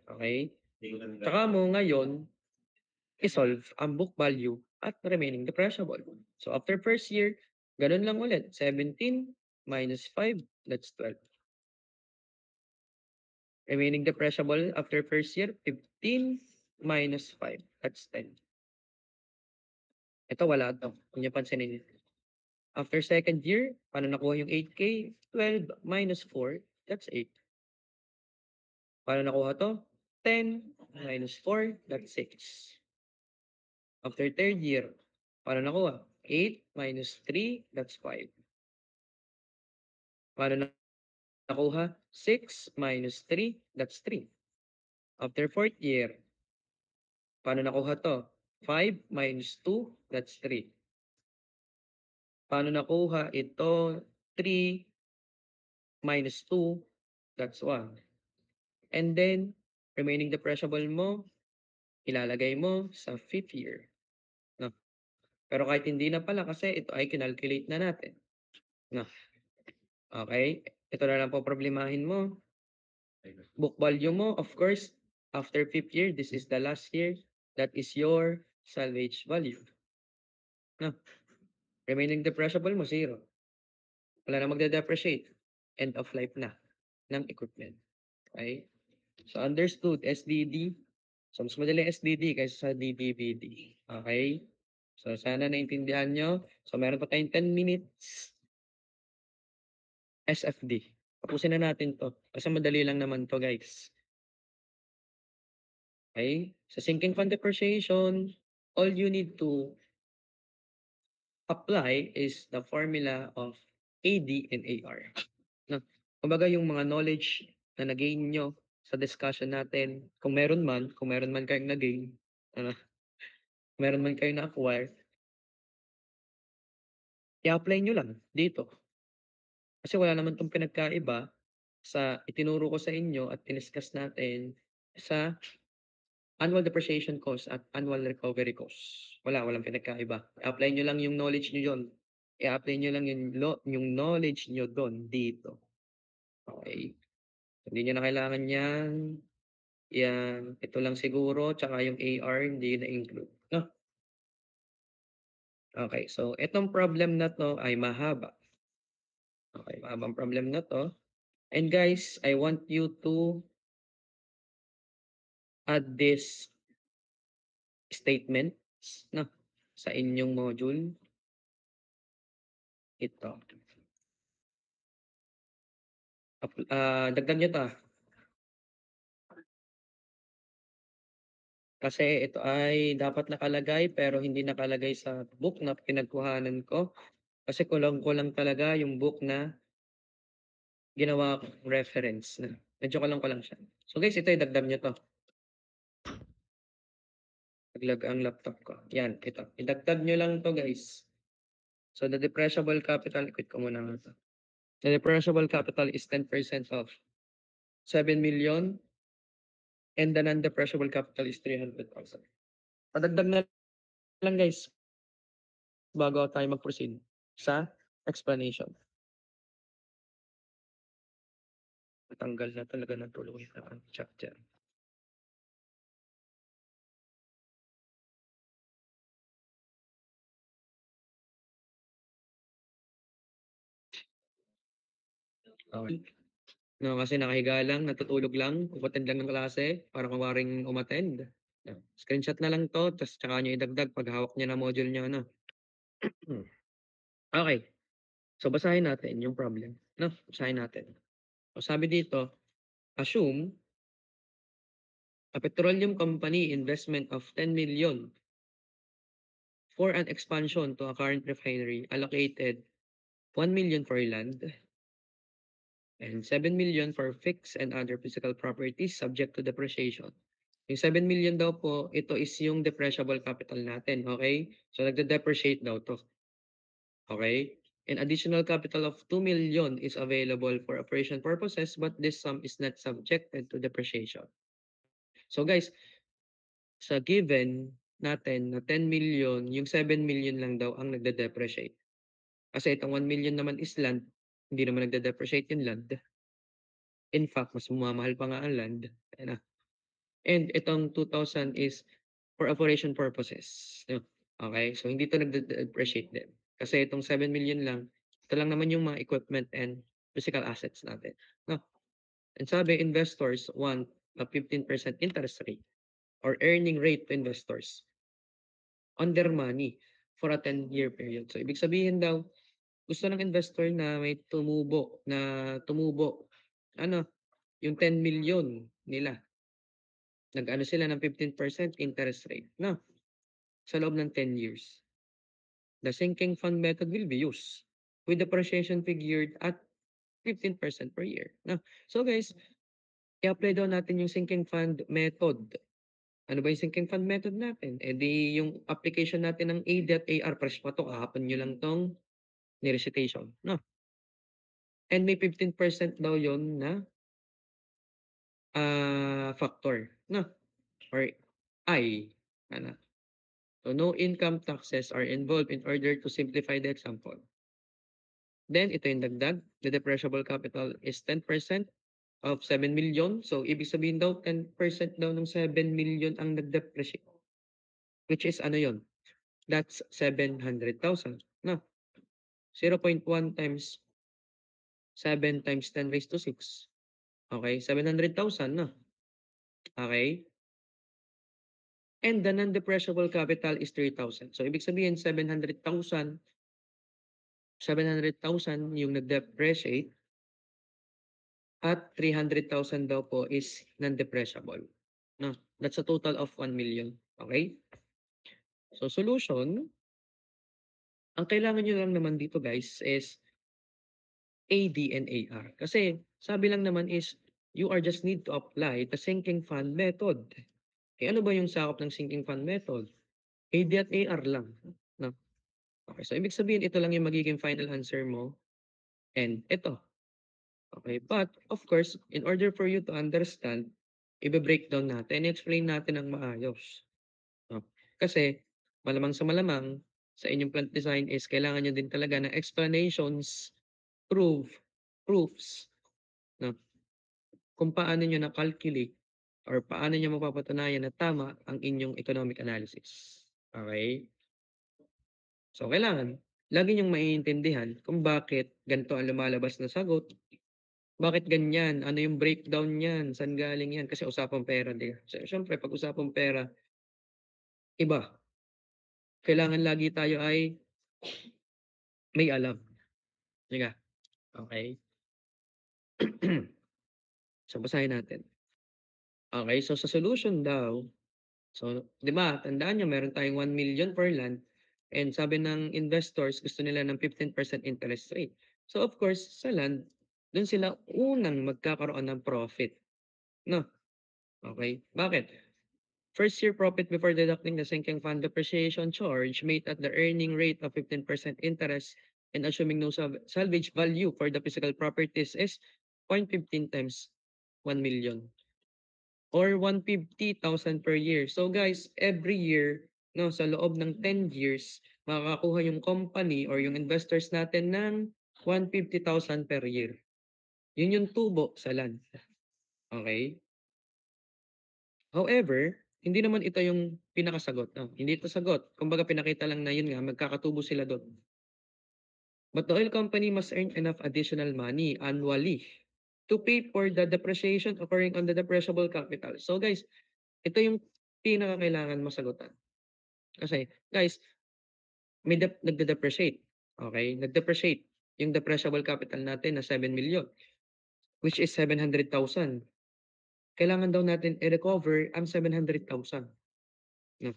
Okay? Tsaka mo ngayon, i-solve ang book value at remaining depreciable. So after first year, ganun lang ulit. 17 minus 5, that's 12. Remaining depreciable after first year, 15 minus 5, that's 10. Ito wala to. Kung niyo pansinin. After second year, paano nakuha yung 8K? 12 minus 4, that's 8. Paano nakuha to? 10 minus 4, that's 6. After third year, paano nakuha? 8 minus 3, that's 5. Paano nakuha? 6 minus 3, that's 3. After fourth year, paano nakuha to? 5 minus 2, that's 3. Paano nakuha ito? 3 minus 2, that's 1. And then, remaining depreciable mo, ilalagay mo sa fifth year. No? Pero kahit hindi na pala kasi ito ay kinalculate na natin. No? Okay? Ito na lang po problemahin mo. Book value mo, of course, after fifth year, this is the last year. That is your salvage value. No? Remaining depreciable mo, 0. Wala na magde-depreciate. End of life na ng equipment. Okay? So, understood, SDD. So, mas madali SDD kaysa sa DDBD. Okay? So, sana naintindihan nyo. So, meron pa tayong 10 minutes. SFD. Tapusin na natin to. Kasi madali lang naman to, guys. Okay? Sa sinking fund depreciation, all you need to apply is the formula of AD and AR. No? Kumbaga yung mga knowledge na na-gain nyo sa discussion natin, kung meron man kayong na-gain, ano, meron man kayong na-acquire, i-apply nyo lang dito. Kasi wala naman tong pinagkaiba sa itinuro ko sa inyo at diniscuss natin sa annual depreciation cost at annual recovery cost. Walang pinagkaiba. I-apply nyo lang yung knowledge nyo yun. I-apply nyo lang yung knowledge nyo doon dito. Okay? Hindi nyo na kailangan yan. Yan. Ito lang siguro. Tsaka yung AR hindi na-include. No? Okay. So, itong problem na to ay mahaba. Okay. Mahabang problem na to. And guys, I want you to add this statements no, sa inyong module. Ito. Dagdag nyo to. Kasi ito ay dapat nakalagay pero hindi nakalagay sa book na pinagkuhanan ko. Kasi kulang-kulang talaga yung book na ginawa kong reference na. Medyo kulang-kulang siya. So guys, ito idagdag nyo to. Naglag ang laptop ko. Yan, ito. Idagdag nyo lang to guys. So the depreciable capital, quit ko muna nga to. The depreciable capital is 10% of 7 million and the non-depreciable capital is 300,000. Padagdag na lang guys bago tayo mag-proceed sa explanation. Natanggal na talaga ng tuloy ang chapter. Okay. No, kasi nakahiga lang, natutulog lang, umattend lang ng klase para kunwaring umattend. Screenshot na lang 'to, tas tsaka niyo idagdag 'pag hawak niyo na module niyo, ano. Okay, so basahin natin yung problem, 'no, basahin natin. So sabi dito, assume a petroleum company investment of 10 million for an expansion to a current refinery, allocated 1 million for land and 7 million for fixed and other physical properties subject to depreciation. Yung 7 million daw po, ito is yung depreciable capital natin, okay? So nagde-depreciate daw 'to, okay? An additional capital of 2 million is available for operation purposes, but this sum is not subjected to depreciation. So guys, sa given natin na 10 million, yung 7 million lang daw ang nagde-depreciate. Kasi itong 1 million naman is land, hindi naman nagde-depreciate yung land. In fact, mas mamahal pa nga ang land, ayan na. And itong 2,000 is for operation purposes, 'no. Okey, so hindi 'to nagde-depreciate din. Kasi itong 7 million lang, ito lang naman yung mga equipment and physical assets natin, 'no. And sabi investors want a 15% interest rate or earning rate to investors on their money for a 10-year period. So ibig sabihin daw, gusto ng investor na may tumubo ano, yung 10 million nila. Nag-ano sila ng 15% interest rate, 'no, sa loob ng 10 years. The sinking fund method will be used with depreciation figured at 15% per year, 'no. So guys, i-apply daw natin yung sinking fund method. Ano ba yung sinking fund method natin? Eh, di yung application natin ng AD at AR fresh pa 'to, kahapon niyo lang 'tong ni-recitation, 'no. And may 15% daw yon na, factor, 'no, or I, ano. So, no income taxes are involved in order to simplify the example. Then ito yung dagdag, the depreciable capital is 10% of 7 million. So, ibig sabihin daw 10% daw ng 7 million ang nag-depreciate, which is ano yon? That's 700,000, no? 0.1 times 7 times 10 raised to 6. Okay, 700,000, no? Okay? And the non-depreciable capital is 3,000. So, ibig sabihin 700,000 yung nag-depreciate at 300,000 daw po is non-depreciable, no? That's a total of 1 million, okay? So solution, ang kailangan niyo lang naman dito guys is AD and AR. Kasi sabi lang naman is you are just need to apply the sinking fund method. Eh ano ba yung sakop ng sinking fund method? AD at AR lang, no? Okay, so ibig sabihin ito lang yung magiging final answer mo and ito. Okay, but of course, in order for you to understand, ibe-breakdown natin, i-explain natin ng maayos, 'no. Kasi malamang sa malamang, sa inyong plant design is kailangan niyo din talaga ng explanations, proof, proofs, 'no, kung paano niyo na-calculate or paano niyo mapapatunayan na tama ang inyong economic analysis, okey? So, kailangan lagi niyong maiintindihan kung bakit ganito ang lumalabas na sagot. Bakit ganyan? Ano yung breakdown niyan? Saan galing yan? Kasi usapang pera, 'di ba? So, siyempre 'pag usapang pera, iba. Kailangan lagi tayo ay may alam, 'di ba? Okey. So, basahin natin. Okey, so sa solution daw, so 'di ba tandaan niyo meron tayong 1 million per land and sabi ng investors gusto nila ng 15% interest rate. So, of course, sa land, dun sila unang magkakaroon ng profit, 'no? Okey, bakit? First year profit before deducting the sinking fund depreciation charge made at the earning rate of 15% interest and assuming no salvage value for the physical properties is 0.15 times 1 million or 150,000 per year. So guys, every year, no, sa loob ng 10 years, makakakuha yung company or yung investors natin ng 150,000 per year. Yun yung tubo sa land. Okay? However, hindi naman ito yung pinakasagot, 'no, hindi ito sagot. Kumbaga pinakita lang na yun nga magkakatubo sila dun. But the oil company must earn enough additional money annually to pay for the depreciation occurring on the depreciable capital. So guys, ito yung pinakakailangan mo sagutan. Kasi guys, may nagde-depreciate, okey? Nag-depreciate yung depreciable capital natin na 7 million, which is 700,000. Kailangan daw natin i-recover ang 700,000, 'no?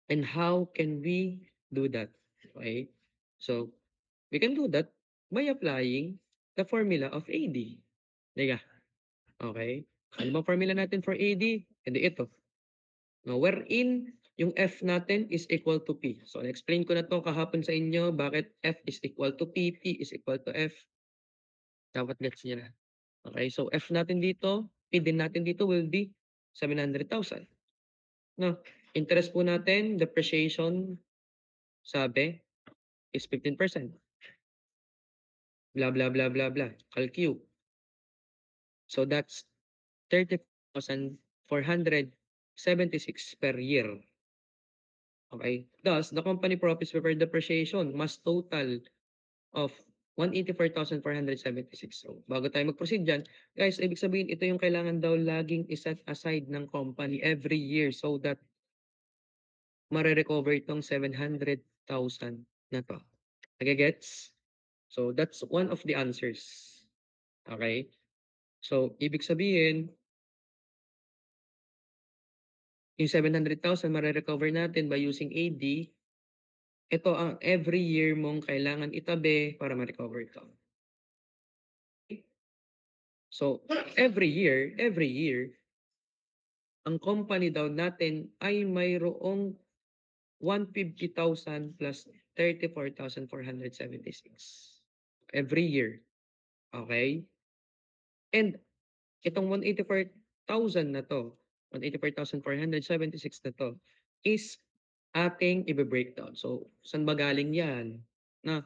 And how can we do that. Okay? So, we can do that by applying the formula of AD. Diga, okay? Ano bang formula natin for AD? Hindi ito. No, wherein yung F natin is equal to P. So, na-explain ko na to kahapon sa inyo bakit F is equal to P, P is equal to F. Dapat gets niyo na. Okay, so F natin dito, P din natin dito will be 700,000. No, interest po natin, depreciation, sabi, is 15%. Blah, blah, blah, blah, blah. Calcu. So that's 30,476 per year. Okay? Thus, the company profits before depreciation must total of 184,476. So, bago tayo mag-proceed dyan, guys, ibig sabihin, ito yung kailangan daw laging iset aside ng company every year so that mare-recover itong 700,000 na to. Nagigets? So, that's one of the answers. Okay? So, ibig sabihin, yung 700,000 mare-recover natin by using AD, ito ang every year mong kailangan itabi para ma-recover ito. So, every year, ang company daw natin ay mayroong 150,000 plus 34,476 every year. Okay? And itong 184,000 na to, 184,476 na to, is ating ibe-breakdown. So, saan ba galing yan? Na,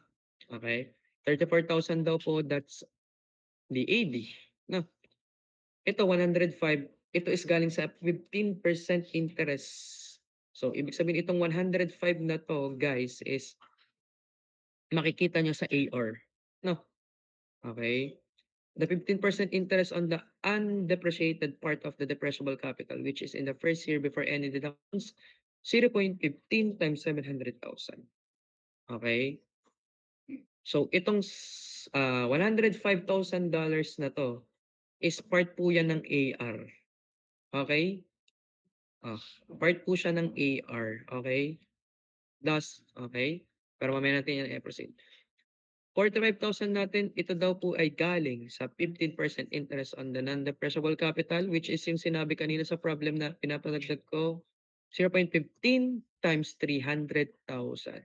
okay? 34,000 daw po, that's the AD. Na, ito 105, ito is galing sa 15% interest. So, ibig sabihin itong 105 na to, guys, is makikita nyo sa AR. No? Okay? The 15% interest on the undepreciated part of the depreciable capital, which is in the first year before any deductions, 0.15 times 700,000. Okay? So, itong $105,000 na to is part po yan ng AR. Okay? Ah, part po siya ng AR. Okay? Thus, okay? Pero mamaya natin yan i-proceed. 45,000 natin, ito daw po ay galing sa 15% interest on the non-depreciable capital, which is yung sinabi kanina sa problem na pinapalagdag ko, 0.15 times 300,000.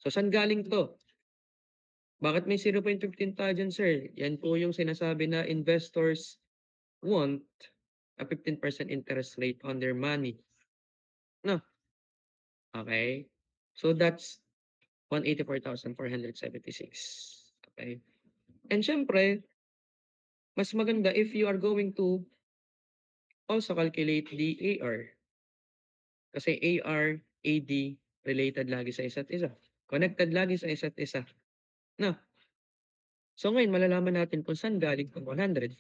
So, saan galing to? Bakit may 0.15 tayo dyan, sir? Yan po yung sinasabi na investors want a 15% interest rate on their money. No? Okay? So, that's 184,476. Okay? And syempre, mas maganda if you are going to also calculate the AR. Kasi AR, AD, related lagi sa isa't isa. Connected lagi sa isa't isa. No? So ngayon, malalaman natin kung saan galing itong 105,000.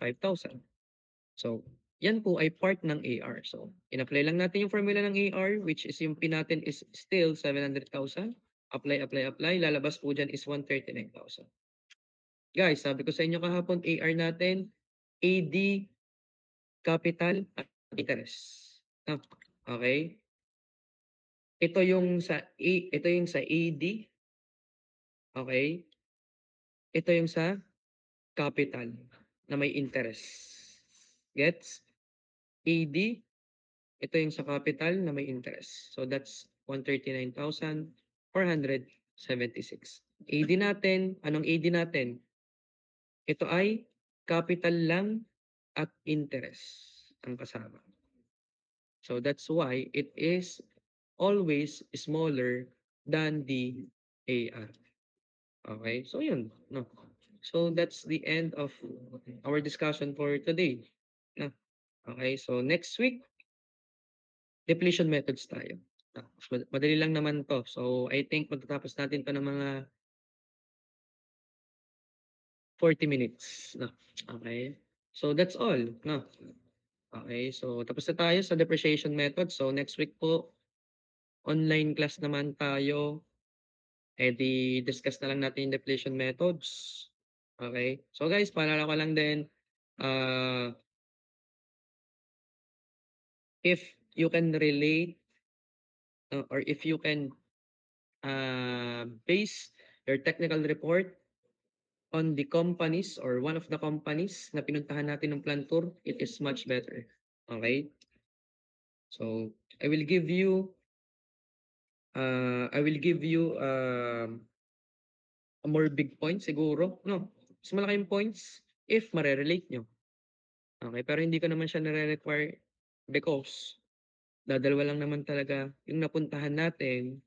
So, yan po ay part ng AR. So, in-apply lang natin yung formula ng AR, which is yung P natin is still 700,000. Apply, apply, apply. Lalabas po dyan is 139,000. Guys, sabi ko sa inyo kahapon, AR natin, AD, capital, at interest. No? Okay? Ito yung sa AD, okay? Ito yung sa capital na may interest. Gets? AD, ito yung sa capital na may interest. So that's 139,476. AD natin, anong AD natin? Ito ay capital lang at interest ang kasama. So that's why it is always smaller than the AR. Okay, so yun. No. So that's the end of our discussion for today. No. Okay, so next week, depletion methods tayo. Madali lang naman to. So I think magtatapos natin to ng mga 40 minutes. No. Okay. So that's all. No. Okay, so tapos na tayo sa depreciation method. So next week po, online class naman tayo. Eh di discuss na lang natin yung depletion methods. Okay? So guys, paalala ko lang din, uh, if you can relate or if you can base your technical report on the companies or one of the companies na pinuntahan natin ng plant tour, it is much better. Okay? So, I will give you a more big point siguro, no? Mas malaking points if mare-relate nyo. Okay, pero hindi ko naman siya nare-require because dadalawa lang naman talaga yung napuntahan natin,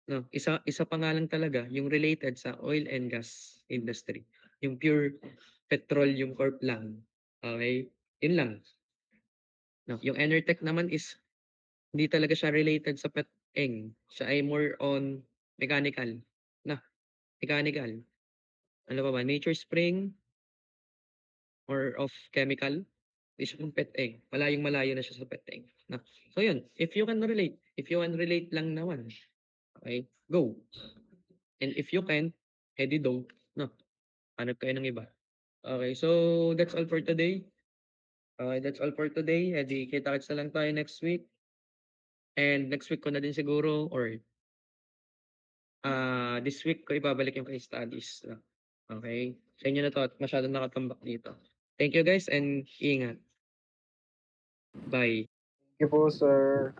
no? Isa pa nga lang talaga yung related sa oil and gas industry, yung pure petroleum corp lang. Okay? Yun lang. No, yung Enertech naman is hindi talaga siya related sa pet-eng. Siya ay more on mechanical. Na, mechanical. Ano pa ba? Nature Spring or of chemical. Hindi siya pang pet-eng. Malayong-malayo na siya sa pet-eng. Na. So yun, if you can relate lang naman, okay, go. And if you can, edi don't. No, hanap kayo ng iba. Okay, so that's all for today. That's all for today. Edi kita-kits na lang tayo next week. And next week ko na din siguro or this week ko ibabalik yung case studies. Okay? Sa inyo na 'to at masyadong nakatambak dito. Thank you guys and ingat. Bye. Thank you po, sir.